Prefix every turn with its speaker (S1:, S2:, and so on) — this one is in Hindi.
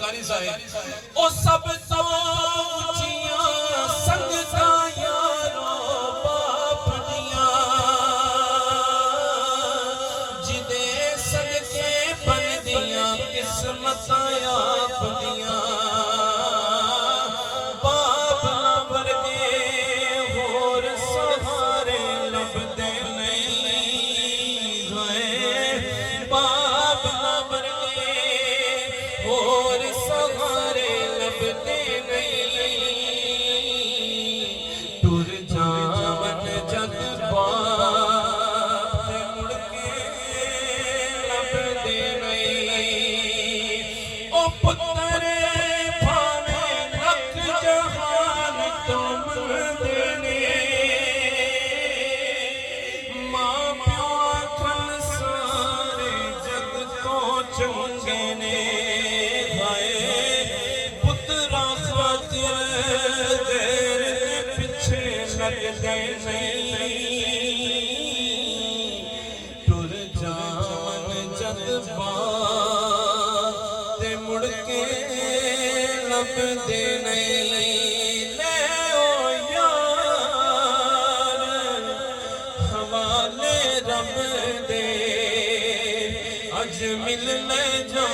S1: कारी साहिब ओ सब तो ऊंचियां संगतां यारो बाप दियां जिदे सदके बनदियां किस्मतां आप दियां बाप ना वर्गे होर सहारे लभदे नहीं होए बाप ना वर्गे होर सहारे लभदे नहीं टुर जावन जद बाप ते मुड़ के लभदे नहीं ओ पुत्र भावे लख जहान तो मंगदे ने मां प्यो आखन सारे जग तो चंगे ने हाय पुत्रा खातिर गैर के पिछे लगदे नहीं टुर जावन जद बात ते मुड़ के लभदे नहीं ले ओ यार हवाले रब दे अज मिल ले जा